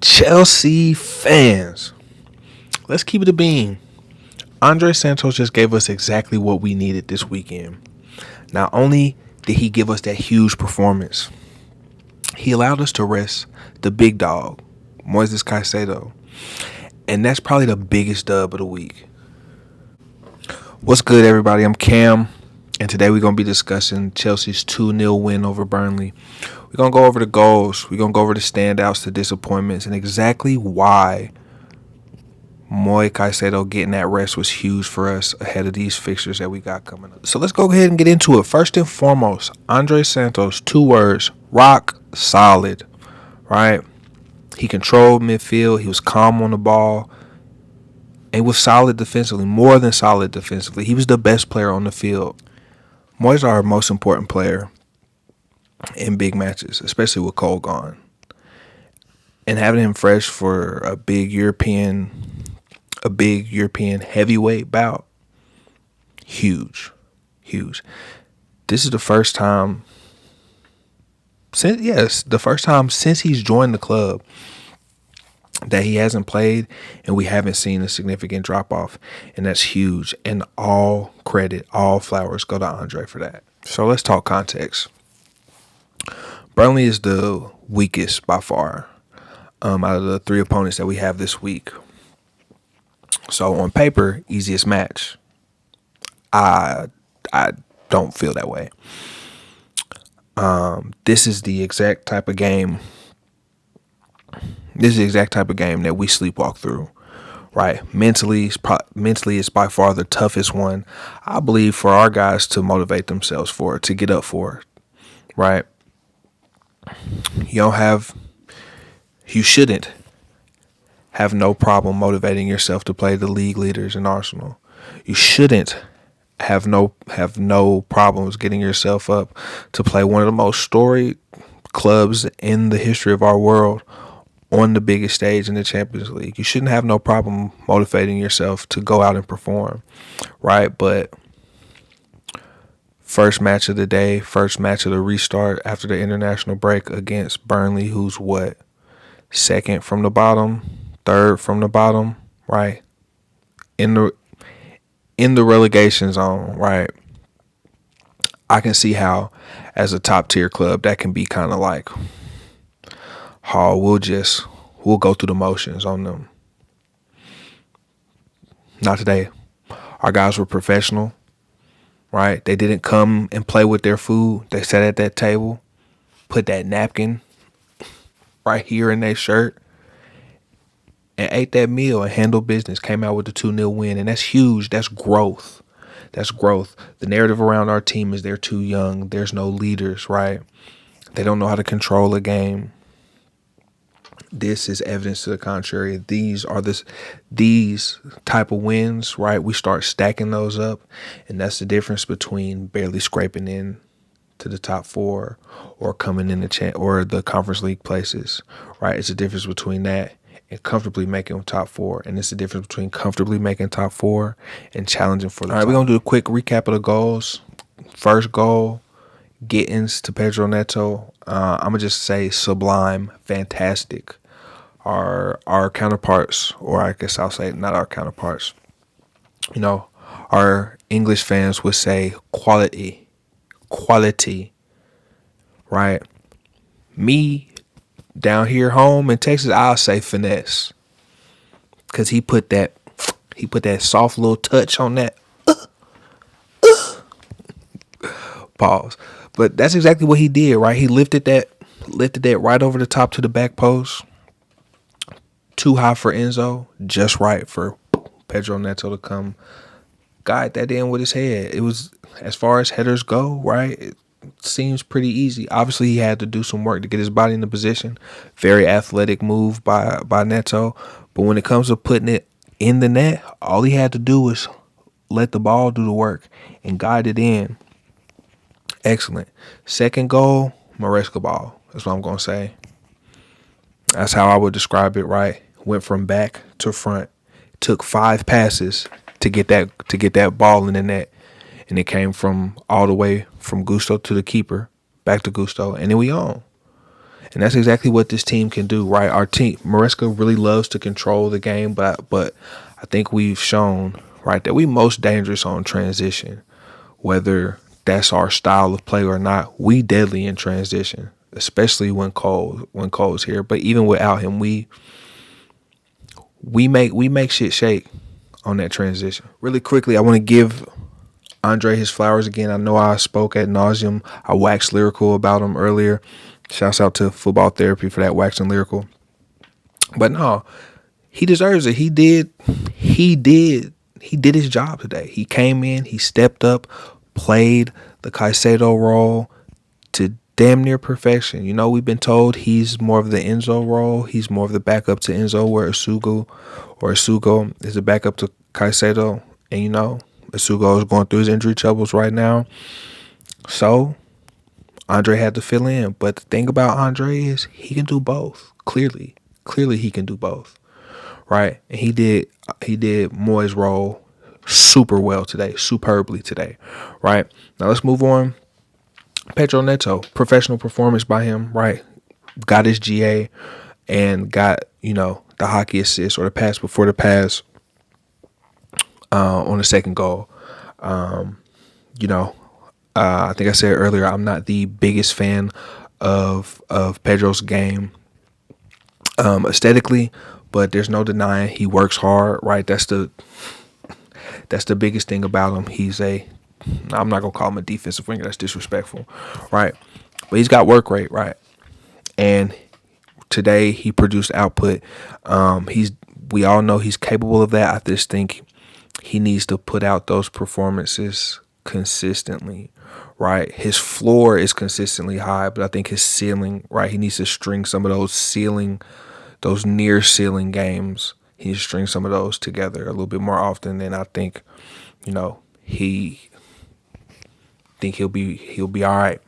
Chelsea fans, let's keep it a bean. Andrey Santos just gave us exactly what we needed this weekend. Not only did he give us that huge performance, he allowed us to rest the big dog, Moisés Caicedo. And that's probably the biggest dub of the week. What's good, everybody? I'm Cam, and today we're going to be discussing Chelsea's 2-0 win over Burnley. We're going to go over the goals. We're going to go over the standouts, the disappointments, and exactly why Moisés Caicedo getting that rest was huge for us ahead of these fixtures that we got coming up. So let's go ahead and get into it. First and foremost, Andrey Santos, 2 words, rock solid, right? He controlled midfield. He was calm on the ball. And was solid defensively, more than solid defensively. He was the best player on the field. Moisés our most important player in big matches, especially with Cole gone. And having him fresh for a big European heavyweight bout, huge. This is the first time since he's joined the club that he hasn't played and we haven't seen a significant drop off, and that's huge. And all credit, all flowers go to Andrey for that. So let's talk context. Burnley is the weakest by far out of the 3 opponents that we have this week. So on paper, easiest match. I don't feel that way. This is the exact type of game. This is the exact type of game that we sleepwalk through, right? Mentally, it's by far the toughest one, I believe, for our guys to motivate themselves for, to get up for, right? You shouldn't have no problem motivating yourself to play the league leaders in Arsenal. You shouldn't have no problems getting yourself up to play one of the most storied clubs in the history of our world on the biggest stage in the Champions League. You shouldn't have no problem motivating yourself to go out and perform, right? But first match of the day, first match of the restart after the international break against Burnley, who's what? Second from the bottom, third from the bottom, right? In the relegation zone, right? I can see how, as a top tier club, that can be kind of like, we'll go through the motions on them. Not today. Our guys were professional, right? They didn't come and play with their food. They sat at that table, put that napkin right here in their shirt, and ate that meal and handled business, came out with the 2-0 win. And that's huge. That's growth. The narrative around our team is they're too young. There's no leaders, right? They don't know how to control a game. This is evidence to the contrary. These type of wins, right? We start stacking those up, and that's the difference between barely scraping in to the top 4 or coming in the Conference League places, right? It's the difference between that and comfortably making top 4, and it's the difference between comfortably making top 4 and challenging for the top. All right, we're gonna do a quick recap of the goals. First goal, Gittins to Pedro Neto. I'm gonna just say sublime, fantastic. Our counterparts, or I guess I'll say not our counterparts, our English fans would say quality, right? Me down here home in Texas, I'll say finesse, because he put that soft little touch on that. Pause. But that's exactly what he did, right? He lifted that right over the top to the back post. Too high for Enzo, just right for Pedro Neto to come guide that in with his head. It was, as far as headers go, right, it seems pretty easy. Obviously, he had to do some work to get his body in the position. Very athletic move by Neto. But when it comes to putting it in the net, all he had to do was let the ball do the work and guide it in. Excellent. Second goal, Maresca ball. That's what I'm going to say. That's how I would describe it, right? Went from back to front. Took 5 passes to get that ball in the net. And it came from all the way from Gusto to the keeper, back to Gusto, and then we on. And that's exactly what this team can do, right? Our team, Maresca really loves to control the game, but I think we've shown, right, that we most dangerous on transition. Whether that's our style of play or not, we deadly in transition, especially when Cole's here. But even without him, we make shit shake on that transition. Really quickly, I want to give Andrey his flowers again. I know I spoke ad nauseum. I waxed lyrical about him earlier. Shouts out to Football Therapy for that waxing lyrical. But no, he deserves it. He did his job today. He came in, he stepped up, played the Caicedo role to damn near perfection. You know, we've been told he's more of the Enzo role. He's more of the backup to Enzo, where Asugo is the backup to Caicedo. And, you know, Asugo is going through his injury troubles right now. So, Andrey had to fill in. But the thing about Andrey is he can do both. Clearly he can do both. Right? And he did Moyes' role super well today, superbly today. Right? Now let's move on. Pedro Neto, professional performance by him, right? Got his GA and got, you know, the hockey assist or the pass before the pass on the second goal. You know, I think I said earlier, I'm not the biggest fan of Pedro's game aesthetically, but there's no denying he works hard, right? That's the biggest thing about him. I'm not going to call him a defensive winger. That's disrespectful, right? But he's got work rate, right? And today he produced output. We all know he's capable of that. I just think he needs to put out those performances consistently, right? His floor is consistently high, but I think his ceiling, right? He needs to string some of those near ceiling games. He needs to string some of those together a little bit more often than I think, you know, he'll be all right.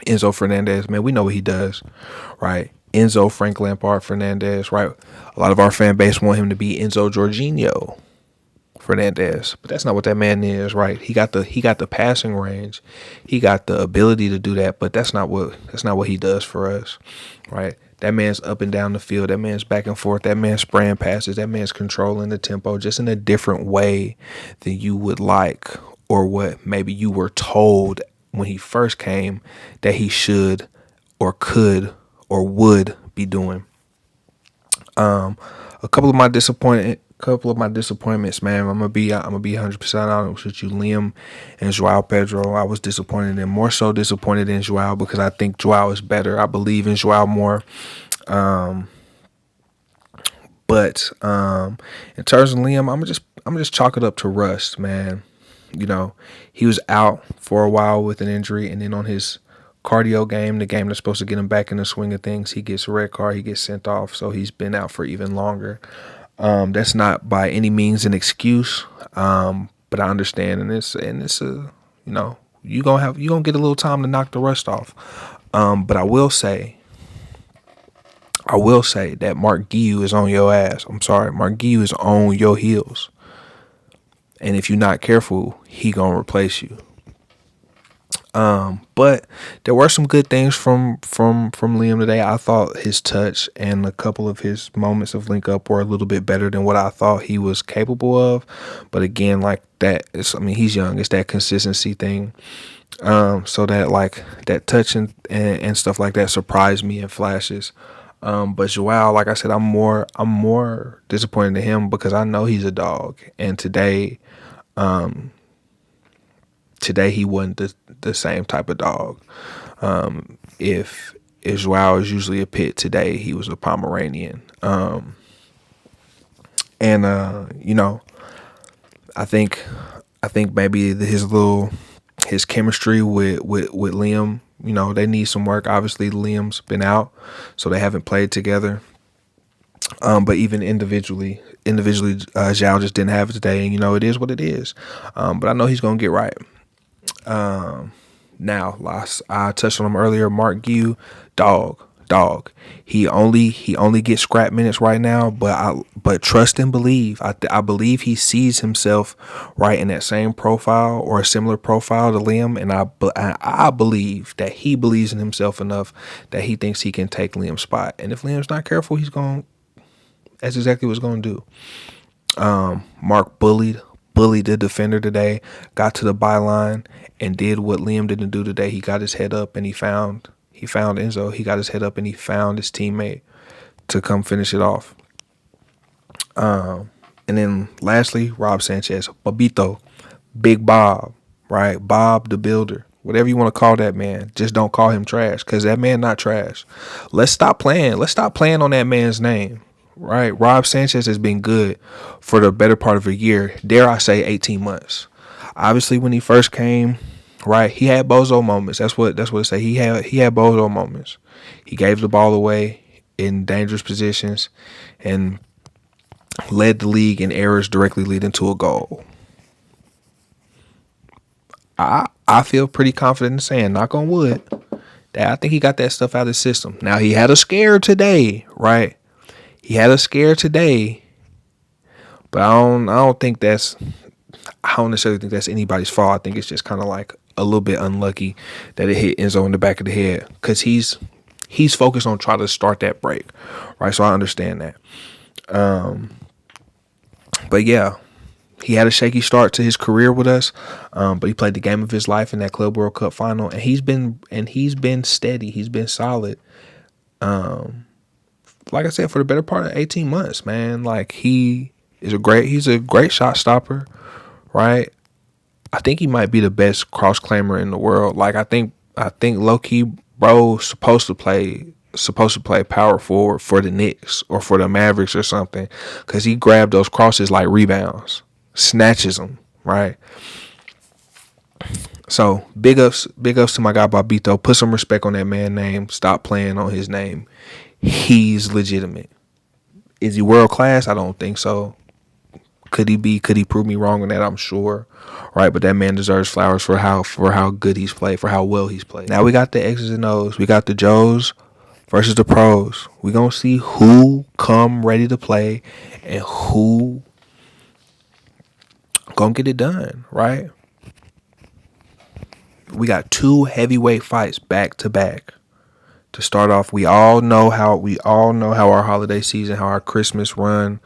Enzo Fernández, man, we know what he does, right? Enzo, Frank Lampard, Fernández, right? A lot of our fan base want him to be Enzo Jorginho Fernández, but that's not what that man is, right? He got the passing range, he got the ability to do that, but that's not what he does for us, right? That man's up and down the field. That man's back and forth. That man's spraying passes. That man's controlling the tempo just in a different way than you would like, or what maybe you were told when he first came that he should or could or would be doing. A couple of my disappointments, man. I'm gonna be 100% honest with you. Liam and João Pedro, I was disappointed in, more so disappointed in João because I think João is better. I believe in João more. But in terms of Liam, I'm just chalk it up to rust, man. You know, he was out for a while with an injury, and then on his cardio game, the game that's supposed to get him back in the swing of things, he gets a red card, he gets sent off, so he's been out for even longer. That's not by any means an excuse, but I understand, and it's a, you know, you gonna get a little time to knock the rust off. But I will say that Marc Guiu is on your ass. I'm sorry, Marc Guiu is on your heels. And if you're not careful, he gonna replace you. But there were some good things from Liam today. I thought his touch and a couple of his moments of link up were a little bit better than what I thought he was capable of. But again, like that, he's young. It's that consistency thing. So that like that touch and stuff like that surprised me in flashes. But João, like I said, I'm more disappointed in him because I know he's a dog, and today he wasn't the same type of dog. If João is usually a pit, today he was a Pomeranian. You know, I think maybe his chemistry with Liam, you know, they need some work. Obviously, Liam's been out, so they haven't played together. But even individually, João just didn't have it today, and you know, it is what it is. But I know he's gonna get right. Now, I touched on him earlier. Marc Guiu, dog. dog. He only gets scrap minutes right now, but trust and believe. I believe he sees himself right in that same profile or a similar profile to Liam, and I believe that he believes in himself enough that he thinks he can take Liam's spot. And if Liam's not careful, that's exactly what he's going to do. Marc bullied the defender today, got to the byline and did what Liam didn't do today. He got his head up and he found Enzo. He got his head up and he found his teammate to come finish it off. And then lastly, Rob Sánchez, Bobito, Big Bob, right? Bob the Builder, whatever you want to call that man. Just don't call him trash, because that man not trash. Let's stop playing on that man's name, right? Rob Sánchez has been good for the better part of a year. Dare I say 18 months. Obviously, when he first came, right, he had bozo moments. That's what it say. He had bozo moments. He gave the ball away in dangerous positions and led the league in errors directly leading to a goal. I feel pretty confident in saying, knock on wood, that I think he got that stuff out of his system. Now, he had a scare today, right? He had a scare today, but I don't necessarily think that's anybody's fault. I think it's just kind of like a little bit unlucky that it hit Enzo in the back of the head, because he's focused on trying to start that break, right? So I understand that. But yeah, he had a shaky start to his career with us, but he played the game of his life in that Club World Cup final, and he's been steady. He's been solid. Like I said, for the better part of 18 months, man. Like, he's a great shot stopper, right? I think he might be the best cross claimer in the world. Like, I think low key, bro, supposed to play power forward for the Knicks or for the Mavericks or something, because he grabbed those crosses like rebounds, snatches them, right? So big ups to my guy Bobito. Put some respect on that man's name. Stop playing on his name. He's legitimate. Is he world class? I don't think so. Could he be? Could he prove me wrong on that? I'm sure, right? But that man deserves flowers for how good he's played, for how well he's played. Now we got the X's and O's. We got the Joes versus the pros. We're going to see who come ready to play and who going to get it done, right? We got two heavyweight fights back to back. To start off, we all know how our holiday season, how our Christmas run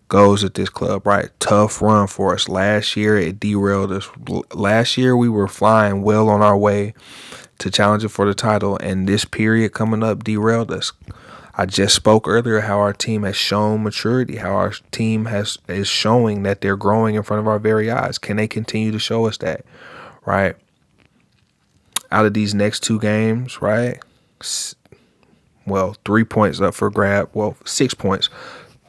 goes at this club, right? Tough run for us. Last year, it derailed us. Last year, we were flying well on our way to challenging for the title, and this period coming up derailed us. I just spoke earlier how our team has shown maturity, how our team is showing that they're growing in front of our very eyes. Can they continue to show us that, right? Out of these next two games, right? 3 points up for grab. 6 points.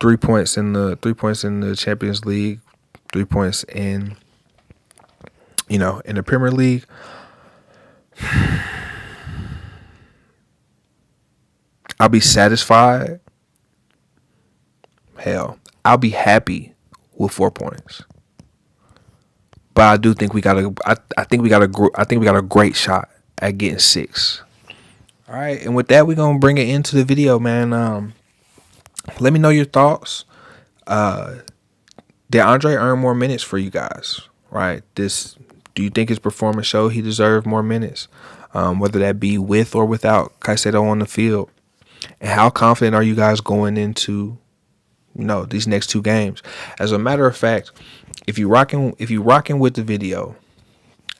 3 points in the Champions League. 3 points in the Premier League. I'll be satisfied. Hell, I'll be happy with 4 points. But I do think we got a great shot at getting 6. All right, and with that, we're gonna bring it into the video, man. Let me know your thoughts. Did Andrey earn more minutes for you guys? Right? Do you think his performance showed he deserved more minutes? Whether that be with or without Caicedo on the field. And how confident are you guys going into, these next two games? As a matter of fact, if you rocking with the video,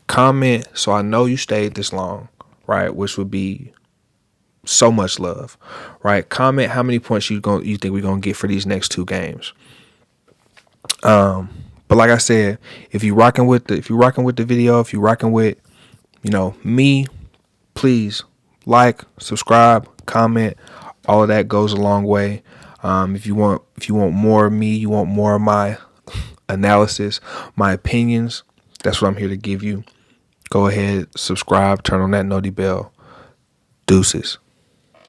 comment so I know you stayed this long, right? Which would be so much love, right? Comment how many points you think we're gonna get for these next two games. But like I said, if you rocking with the video, if you rocking with, me, please like, subscribe, comment. All of that goes a long way. If you want more of me, you want more of my analysis, my opinions, that's what I'm here to give you. Go ahead, subscribe, turn on that noti bell. Deuces.